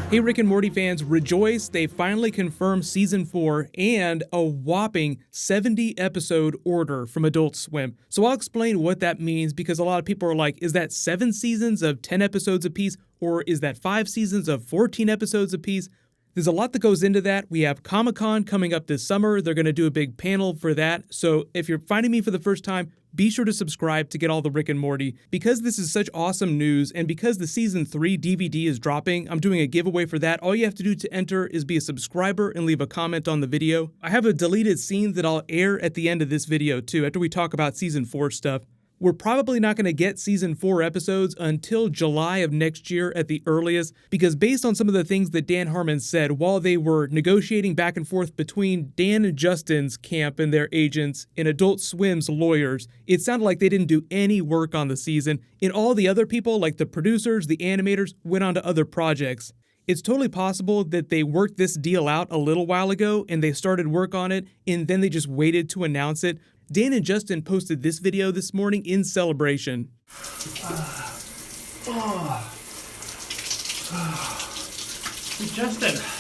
Hey Rick and Morty fans, rejoice, they finally confirmed season 4 and a whopping 70 episode order from Adult Swim. So I'll explain what that means because a lot of people are like, is that 7 seasons of 10 episodes apiece or is that 5 seasons of 14 episodes apiece? There's a lot that goes into that. We have Comic-Con coming up this summer. They're going to do a big panel for that. So if you're finding me for the first time, be sure to subscribe to get all the Rick and Morty. Because this is such awesome news, and because the Season 3 DVD is dropping, I'm doing a giveaway for that. All you have to do to enter is be a subscriber and leave a comment on the video. I have a deleted scene that I'll air at the end of this video too, after we talk about Season 4 stuff. We're probably not going to get Season 4 episodes until July of next year at the earliest, because based on some of the things that Dan Harmon said while they were negotiating back and forth between Dan and Justin's camp and their agents and Adult Swim's lawyers, it sounded like they didn't do any work on the season, and all the other people, like the producers, the animators, went on to other projects. It's totally possible that they worked this deal out a little while ago and they started work on it and then they just waited to announce it. Dan and Justin posted this video this morning in celebration.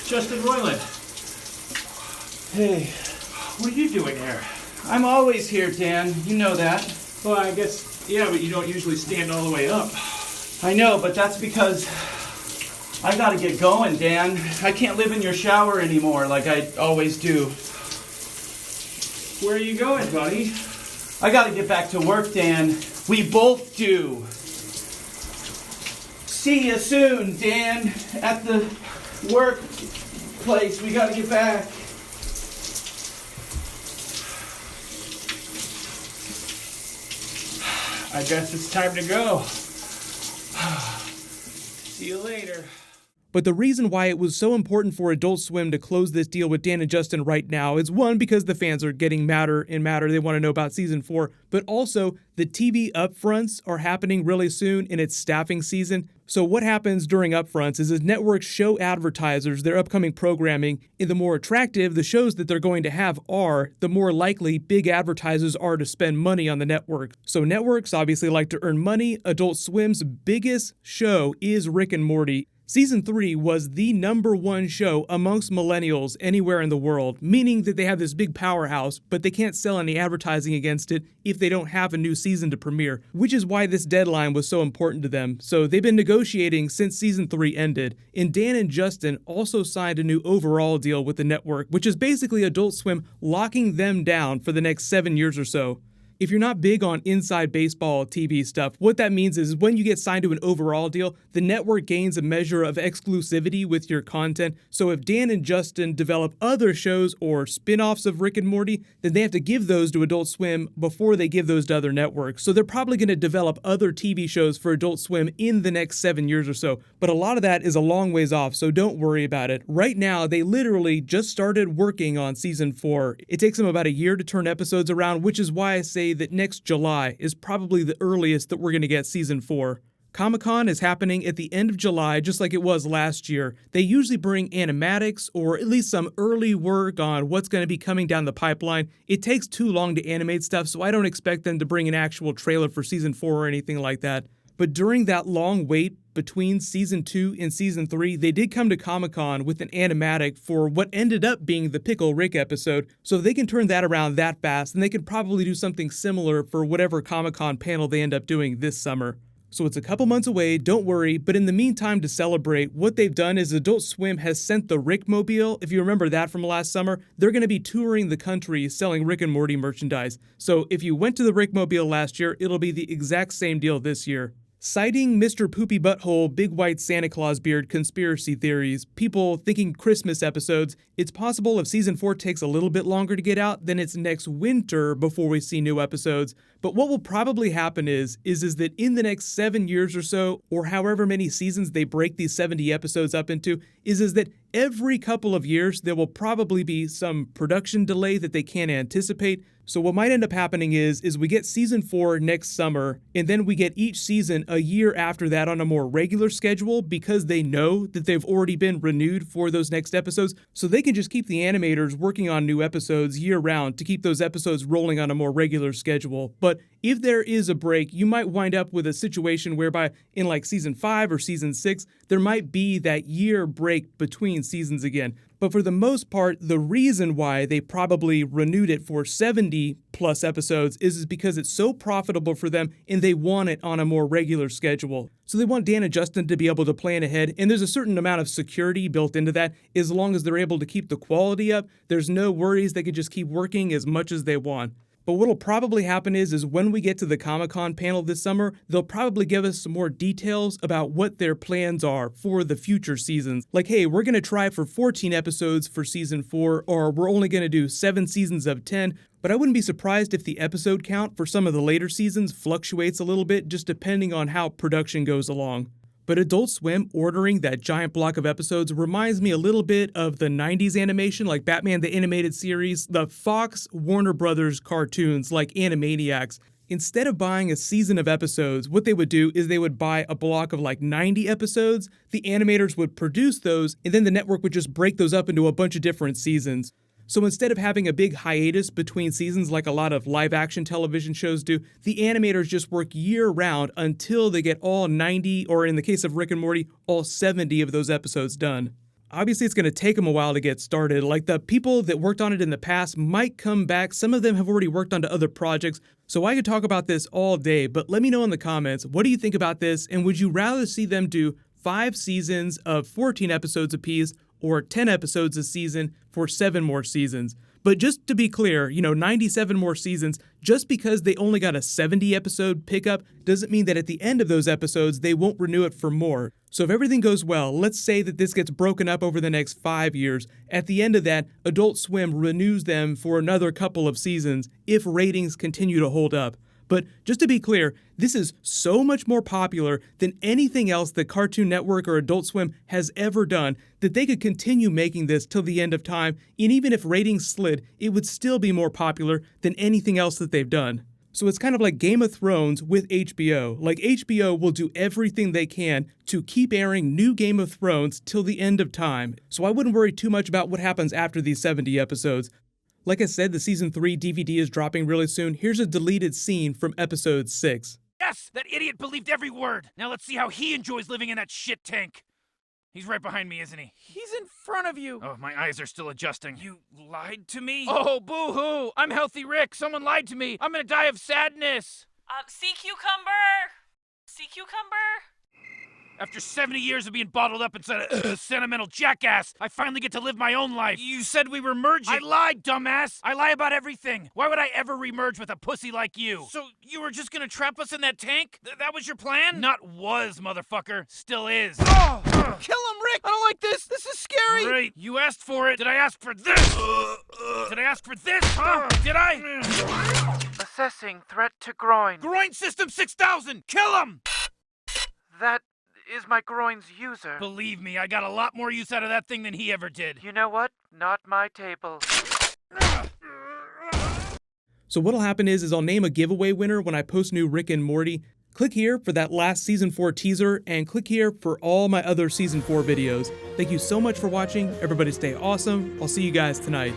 Justin Roiland. Hey, What are you doing here? I'm always here, Dan. You know that. Well, I guess, yeah, but you don't usually stand all the way up. I know, but that's because I gotta get going, Dan. I can't live in your shower anymore like I always do. Where are you going, buddy? I gotta get back to work, Dan. We both do. See you soon, Dan, at the workplace. We gotta get back. I guess it's time to go. See you later. But the reason why it was so important for Adult Swim to close this deal with Dan and Justin right now is one, because the fans are getting madder and madder. They want to know about season 4, but also the TV upfronts are happening really soon and it's staffing season. So what happens during upfronts is networks show advertisers their upcoming programming, and the more attractive the shows that they're going to have are, the more likely big advertisers are to spend money on the network. So networks obviously like to earn money. Adult Swim's biggest show is Rick and Morty. Season 3 was the #1 show amongst millennials anywhere in the world, meaning that they have this big powerhouse, but they can't sell any advertising against it if they don't have a new season to premiere, which is why this deadline was so important to them. So they've been negotiating since Season 3 ended, and Dan and Justin also signed a new overall deal with the network, which is basically Adult Swim locking them down for the next 7 years or so. If you're not big on inside baseball TV stuff, what that means is when you get signed to an overall deal, the network gains a measure of exclusivity with your content. So if Dan and Justin develop other shows or spin-offs of Rick and Morty, then they have to give those to Adult Swim before they give those to other networks. So they're probably going to develop other TV shows for Adult Swim in the next 7 years or so. But a lot of that is a long ways off, so don't worry about it. Right now, they literally just started working on Season 4. It takes them about a year to turn episodes around, which is why I say that next July is probably the earliest that we're going to get Season 4. Comic-Con is happening at the end of July, just like it was last year. They usually bring animatics or at least some early work on what's going to be coming down the pipeline. It takes too long to animate stuff, so I don't expect them to bring an actual trailer for Season 4 or anything like that. But during that long wait between Season 2 and Season 3, they did come to Comic-Con with an animatic for what ended up being the Pickle Rick episode. So if they can turn that around that fast, then they could probably do something similar for whatever Comic-Con panel they end up doing this summer. So it's a couple months away, don't worry, but in the meantime, to celebrate, what they've done is Adult Swim has sent the Rickmobile. If you remember that from last summer, they're going to be touring the country selling Rick and Morty merchandise. So if you went to the Rickmobile last year, it'll be the exact same deal this year. Citing Mr. Poopy Butthole, Big White Santa Claus Beard conspiracy theories, people thinking Christmas episodes, it's possible if Season 4 takes a little bit longer to get out, then it's next winter before we see new episodes. But what will probably happen is that in the next 7 years or so, or however many seasons they break these 70 episodes up into, is that every couple of years there will probably be some production delay that they can't anticipate. So what might end up happening is we get Season 4 next summer, and then we get each season a year after that on a more regular schedule because they know that they've already been renewed for those next episodes. So they can just keep the animators working on new episodes year round to keep those episodes rolling on a more regular schedule. But if there is a break, you might wind up with a situation whereby in like season 5 or season 6, there might be that year break between seasons again. But for the most part, the reason why they probably renewed it for 70 plus episodes is because it's so profitable for them and they want it on a more regular schedule. So they want Dan and Justin to be able to plan ahead, and there's a certain amount of security built into that. As long as they're able to keep the quality up, there's no worries. They could just keep working as much as they want. But what'll probably happen is when we get to the Comic-Con panel this summer, they'll probably give us some more details about what their plans are for the future seasons. Like, hey, we're going to try for 14 episodes for season 4, or we're only going to do 7 seasons of 10. But I wouldn't be surprised if the episode count for some of the later seasons fluctuates a little bit, just depending on how production goes along. But Adult Swim ordering that giant block of episodes reminds me a little bit of the 90s animation like Batman the Animated Series, the Fox Warner Brothers cartoons like Animaniacs. Instead of buying a season of episodes, what they would do is they would buy a block of like 90 episodes, the animators would produce those, and then the network would just break those up into a bunch of different seasons. So instead of having a big hiatus between seasons like a lot of live-action television shows do, the animators just work year-round until they get all 90, or in the case of Rick and Morty, all 70 of those episodes done. Obviously, it's going to take them a while to get started. Like, the people that worked on it in the past might come back. Some of them have already worked onto other projects, so I could talk about this all day, but let me know in the comments, what do you think about this, and would you rather see them do 5 seasons of 14 episodes apiece, or 10 episodes a season for 7 more seasons? But just to be clear, 97 more seasons, just because they only got a 70 episode pickup doesn't mean that at the end of those episodes they won't renew it for more. So if everything goes well, let's say that this gets broken up over the next 5 years. At the end of that, Adult Swim renews them for another couple of seasons if ratings continue to hold up. But just to be clear, this is so much more popular than anything else that Cartoon Network or Adult Swim has ever done that they could continue making this till the end of time, and even if ratings slid, it would still be more popular than anything else that they've done. So it's kind of like Game of Thrones with HBO. Like, HBO will do everything they can to keep airing new Game of Thrones till the end of time. So I wouldn't worry too much about what happens after these 70 episodes. Like I said, the Season 3 DVD is dropping really soon. Here's a deleted scene from Episode 6. Yes! That idiot believed every word! Now let's see how he enjoys living in that shit tank! He's right behind me, isn't he? He's in front of you. Oh, my eyes are still adjusting. You lied to me? Oh, boo-hoo! I'm Healthy Rick. Someone lied to me. I'm gonna die of sadness. Sea cucumber! Sea cucumber? After 70 years of being bottled up inside a sentimental jackass, I finally get to live my own life. You said we were merging. I lied, dumbass. I lie about everything. Why would I ever remerge with a pussy like you? So you were just gonna trap us in that tank? That was your plan? Not was, motherfucker. Still is. Oh! Kill him, Rick! I don't like this. This is scary. Great. You asked for it. Did I ask for this? Did I ask for this, huh? Did I? Assessing threat to groin. Groin System 6000! Kill him! That is my groin's user. Believe me, I got a lot more use out of that thing than he ever did. You know what? Not my table. So what'll happen is I'll name a giveaway winner when I post new Rick and Morty. Click here for that last Season 4 teaser, and click here for all my other Season 4 videos. Thank you so much for watching. Everybody stay awesome. I'll see you guys tonight.